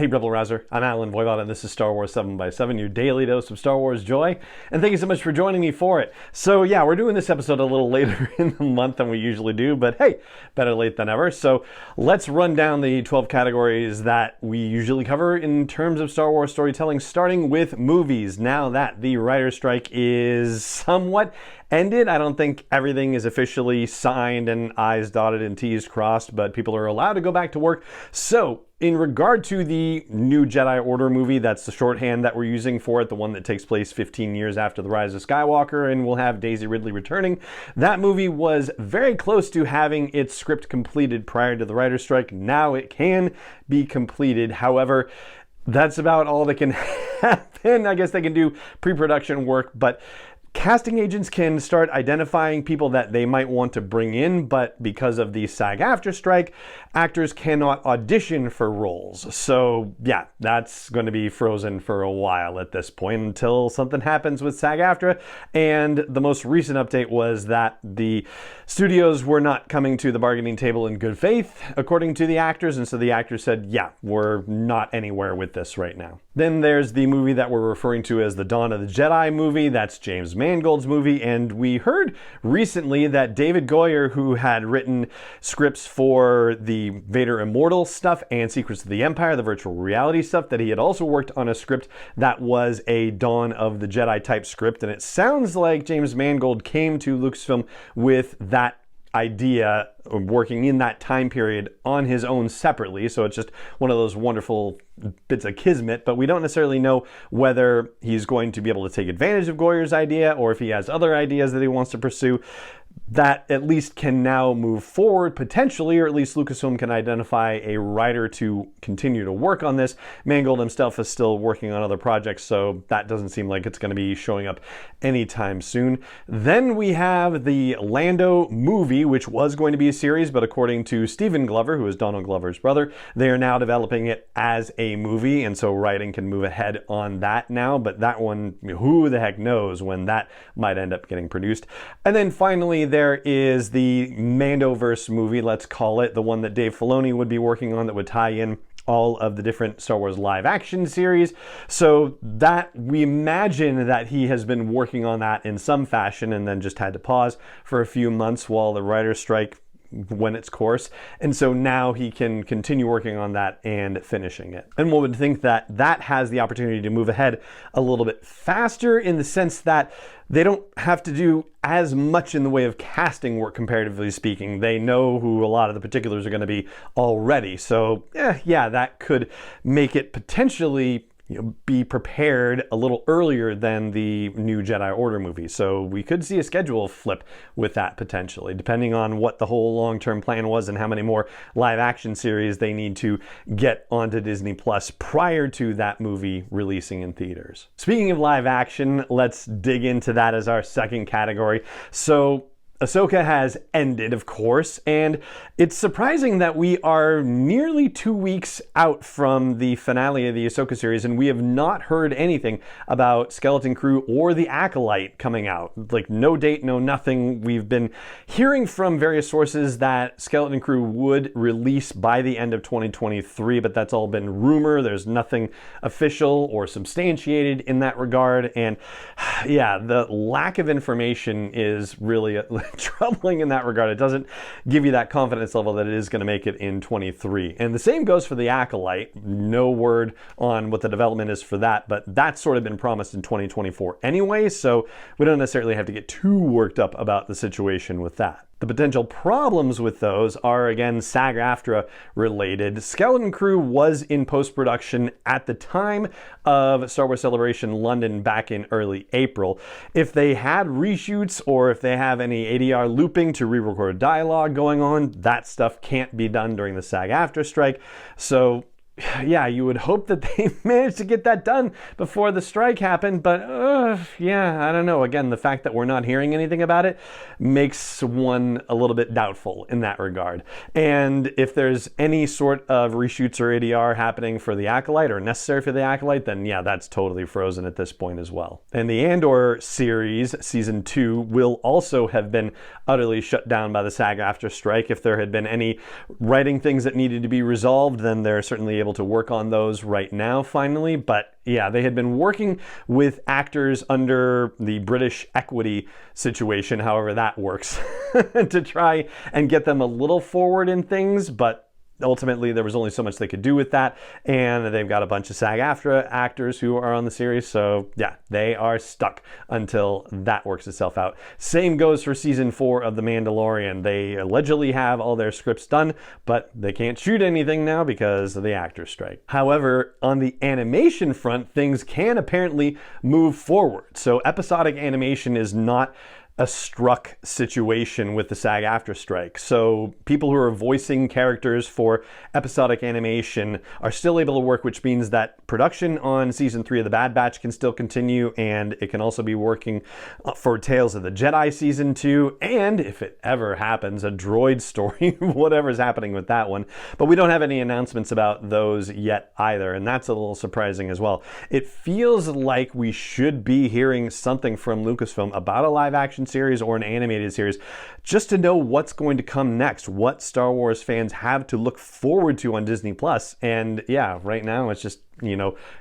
Hey Rebel Rouser, I'm Alan Voivod and this is Star Wars 7x7, your daily dose of Star Wars joy. And thank you so much for joining me for it. So yeah, we're doing this episode a little later in the month than we usually do, but hey, better late than ever. So let's run down the 12 categories that we usually cover in terms of Star Wars storytelling, starting with movies. Now that the writer's strike is somewhat ended, I don't think everything is officially signed and I's dotted and T's crossed, but people are allowed to go back to work. So in regard to the new Jedi Order movie, that's the shorthand that we're using for it, the one that takes place 15 years after the Rise of Skywalker and will have Daisy Ridley returning. That movie was very close to having its script completed prior to the writer's strike. Now it can be completed. However, that's about all that can happen. I guess they can do pre-production work, but casting agents can start identifying people that they might want to bring in, but because of the SAG-AFTRA strike, actors cannot audition for roles. So yeah, that's going to be frozen for a while at this point until something happens with SAG-AFTRA. And the most recent update was that the studios were not coming to the bargaining table in good faith, according to the actors. And so the actors said, yeah, we're not anywhere with this right now. Then there's the movie that we're referring to as the Dawn of the Jedi movie. That's James Mangold's movie. And we heard recently that David Goyer, who had written scripts for the Vader Immortal stuff and Secrets of the Empire, the virtual reality stuff, that he had also worked on a script that was a Dawn of the Jedi type script. And it sounds like James Mangold came to Lucasfilm with that idea of working in that time period on his own separately. So it's just one of those wonderful bits of kismet, but we don't necessarily know whether he's going to be able to take advantage of Goyer's idea or if he has other ideas that he wants to pursue. That at least can now move forward potentially, or at least Lucasfilm can identify a writer to continue to work on this. Mangold himself is still working on other projects, so that doesn't seem like it's going to be showing up anytime soon. Then we have the Lando movie, which was going to be a series, but according to Stephen Glover, who is Donald Glover's brother, they are now developing it as a movie, and so writing can move ahead on that now, but that one, who the heck knows when that might end up getting produced. And then finally, there is the Mandoverse movie, let's call it, the one that Dave Filoni would be working on that would tie in all of the different Star Wars live action series. So that we imagine that he has been working on that in some fashion and then just had to pause for a few months while the writer's strike went its course. And so now he can continue working on that and finishing it. And one would think that that has the opportunity to move ahead a little bit faster in the sense that they don't have to do as much in the way of casting work, comparatively speaking. They know who a lot of the particulars are going to be already. So yeah, that could make it potentially be prepared a little earlier than the new Jedi Order movie. So we could see a schedule flip with that potentially, depending on what the whole long-term plan was and how many more live action series they need to get onto Disney Plus prior to that movie releasing in theaters. Speaking of live action, let's dig into that as our second category. So Ahsoka has ended, of course, and it's surprising that we are nearly 2 weeks out from the finale of the Ahsoka series, and we have not heard anything about Skeleton Crew or the Acolyte coming out. Like, no date, no nothing. We've been hearing from various sources that Skeleton Crew would release by the end of 2023, but that's all been rumor. There's nothing official or substantiated in that regard, and yeah, the lack of information is really troubling in that regard. It doesn't give you that confidence level that it is going to make it in 23. And the same goes for the Acolyte. No word on what the development is for that, but that's sort of been promised in 2024 anyway, so we don't necessarily have to get too worked up about the situation with that. The potential problems with those are, again, SAG-AFTRA related. Skeleton Crew was in post-production at the time of Star Wars Celebration London back in early April. If they had reshoots or if they have any ADR looping to re-record dialogue going on, that stuff can't be done during the SAG-AFTRA strike. So yeah, you would hope that they managed to get that done before the strike happened, but yeah, I don't know. Again, the fact that we're not hearing anything about it makes one a little bit doubtful in that regard. And if there's any sort of reshoots or ADR happening for the Acolyte or necessary for the Acolyte, then yeah, that's totally frozen at this point as well. And the Andor series, season 2, will also have been utterly shut down by the SAG-AFTRA strike. If there had been any writing things that needed to be resolved, then they're certainly able able to work on those right now finally. But yeah, they had been working with actors under the British equity situation, however that works, to try and get them a little forward in things, but ultimately there was only so much they could do with that, and they've got a bunch of SAG-AFTRA actors who are on the series, so yeah, they are stuck until that works itself out. Same goes for season 4 of The Mandalorian. They allegedly have all their scripts done, but they can't shoot anything now because of the actor strike. However, on the animation front, things can apparently move forward. So episodic animation is not a struck situation with the SAG-AFTRA strike. So people who are voicing characters for episodic animation are still able to work, which means that production on season 3 of The Bad Batch can still continue, and it can also be working for Tales of the Jedi season 2, and if it ever happens, a droid story, whatever's happening with that one. But we don't have any announcements about those yet either, and that's a little surprising as well. It feels like we should be hearing something from Lucasfilm about a live action series or an animated series, just to know what's going to come next, what Star Wars fans have to look forward to on Disney Plus. And yeah, right now it's just,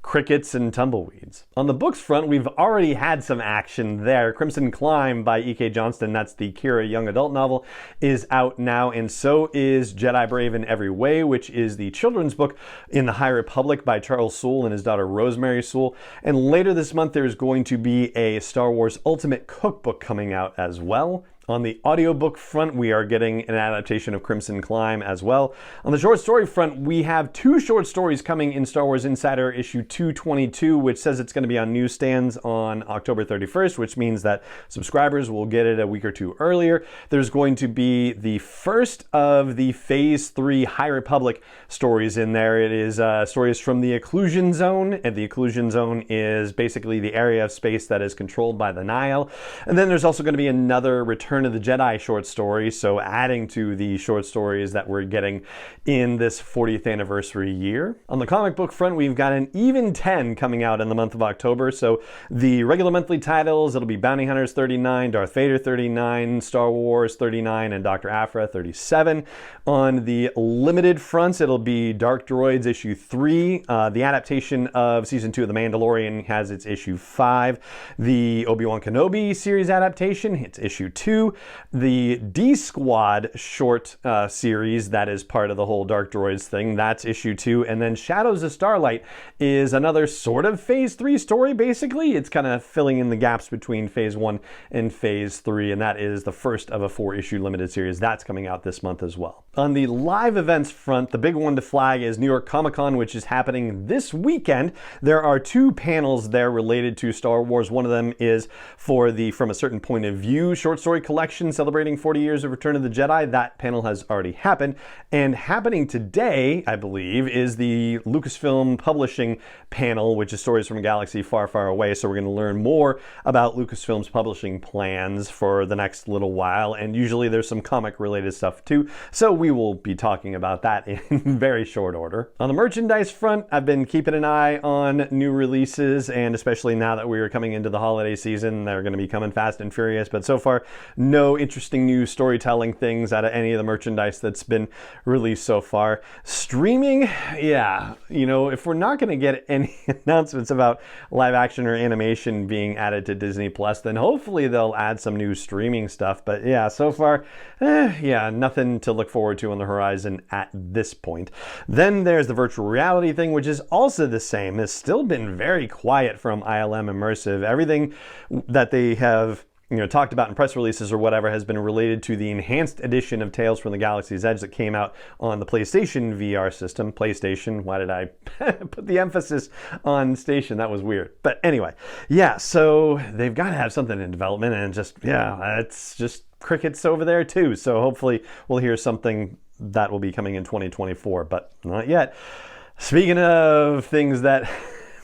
crickets and tumbleweeds. On the books front, we've already had some action there. Crimson Climb by E.K. Johnston, that's the Kira young adult novel, is out now, and so is Jedi Brave in Every Way, which is the children's book in the High Republic by Charles Soule and his daughter Rosemary Soule. And later this month, there's going to be a Star Wars Ultimate Cookbook coming out as well. On the audiobook front, we are getting an adaptation of Crimson Climb as well. On the short story front, we have 2 short stories coming in Star Wars Insider issue 222, which says it's going to be on newsstands on October 31st, which means that subscribers will get it a week or 2 earlier. There's going to be the first of the Phase 3 High Republic stories in there. It is stories from the Occlusion Zone, and the Occlusion Zone is basically the area of space that is controlled by the Nihil. And then there's also going to be another Return of the Jedi short story, so adding to the short stories that we're getting in this 40th anniversary year. On the comic book front, we've got an even 10 coming out in the month of October. So the regular monthly titles, it'll be Bounty Hunters 39, Darth Vader 39, Star Wars 39, and Dr. Aphra 37. On the limited fronts, it'll be Dark Droids issue 3. The adaptation of season 2 of The Mandalorian has its issue 5. The Obi-Wan Kenobi series adaptation, it's issue 2. The D-Squad short series that is part of the whole Dark Droids thing, that's issue 2. And then Shadows of Starlight is another sort of Phase 3 story, basically. It's kind of filling in the gaps between Phase 1 and Phase 3, and that is the first of a 4-issue limited series. That's coming out this month as well. On the live events front, the big one to flag is New York Comic Con, which is happening this weekend. There are 2 panels there related to Star Wars. One of them is for the From a Certain Point of View short story collection celebrating 40 years of Return of the Jedi. That panel has already happened. And happening today, I believe, is the Lucasfilm Publishing panel, which is Stories from a Galaxy Far, Far Away. So we're going to learn more about Lucasfilm's publishing plans for the next little while. And usually there's some comic related stuff too. So we will be talking about that in very short order. On the merchandise front, I've been keeping an eye on new releases, and especially now that we are coming into the holiday season, they're going to be coming fast and furious. But so far, no interesting new storytelling things out of any of the merchandise that's been released so far. Streaming, yeah, if we're not going to get any announcements about live action or animation being added to Disney Plus, then hopefully they'll add some new streaming stuff. But yeah, so far, nothing to look forward to on the horizon at this point. Then there's the virtual reality thing, which is also the same. It's still been very quiet from ILM Immersive. Everything that they have talked about in press releases or whatever has been related to the enhanced edition of Tales from the Galaxy's Edge that came out on the PlayStation VR system. PlayStation, why did I put the emphasis on station? That was weird. But anyway, yeah, so they've got to have something in development, and it's just crickets over there too. So hopefully we'll hear something that will be coming in 2024, but not yet. Speaking of things that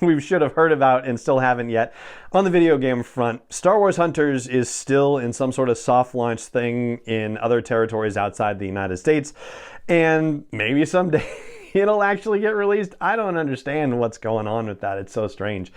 we should have heard about and still haven't yet, on the video game front, Star Wars Hunters is still in some sort of soft launch thing in other territories outside the United States, and maybe someday it'll actually get released. I don't understand what's going on with that. It's so strange.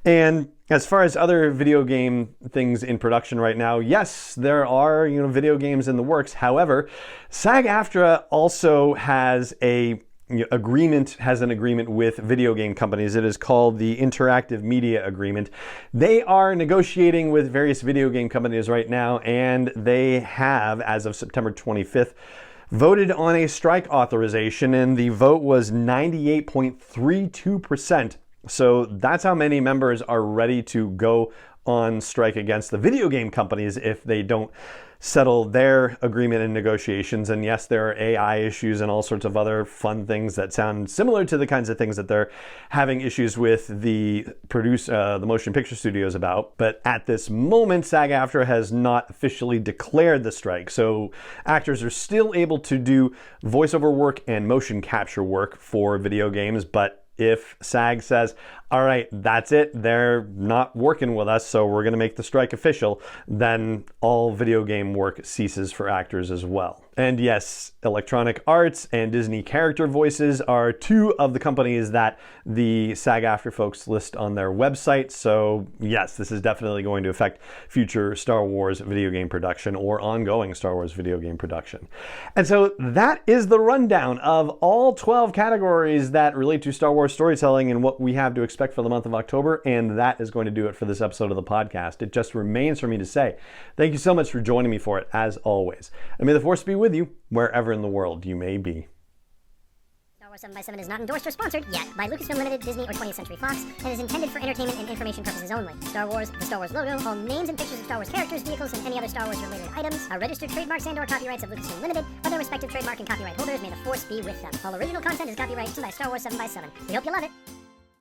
And as far as other video game things in production right now, yes, there are video games in the works. However, SAG-AFTRA also has a agreement has an agreement with video game companies. It is called the Interactive Media Agreement. They are negotiating with various video game companies right now, and they have, as of September 25th, voted on a strike authorization, and the vote was 98.32%. So that's how many members are ready to go on strike against the video game companies if they don't settle their agreement in negotiations. And yes, there are AI issues and all sorts of other fun things that sound similar to the kinds of things that they're having issues with the motion picture studios about. But at this moment, SAG-AFTRA has not officially declared the strike. So actors are still able to do voiceover work and motion capture work for video games, but if SAG says, all right, that's it, they're not working with us, so we're going to make the strike official, then all video game work ceases for actors as well. And yes, Electronic Arts and Disney Character Voices are two of the companies that the SAG-AFTRA folks list on their website. So yes, this is definitely going to affect future Star Wars video game production or ongoing Star Wars video game production. And so that is the rundown of all 12 categories that relate to Star Wars storytelling and what we have to expect for the month of October. And that is going to do it for this episode of the podcast. It just remains for me to say thank you so much for joining me for it, as always. And may the Force be with you wherever in the world you may be. Star Wars 7x7 is not endorsed or sponsored yet by Lucasfilm Limited, Disney, or 20th Century Fox, and is intended for entertainment and information purposes only. Star Wars, the Star Wars logo, all names and pictures of Star Wars characters, vehicles, and any other Star Wars related items are registered trademarks and/or copyrights of Lucasfilm Limited, or their respective trademark and copyright holders. May the Force be with them. All original content is copyrighted by Star Wars 7x7. We hope you love it.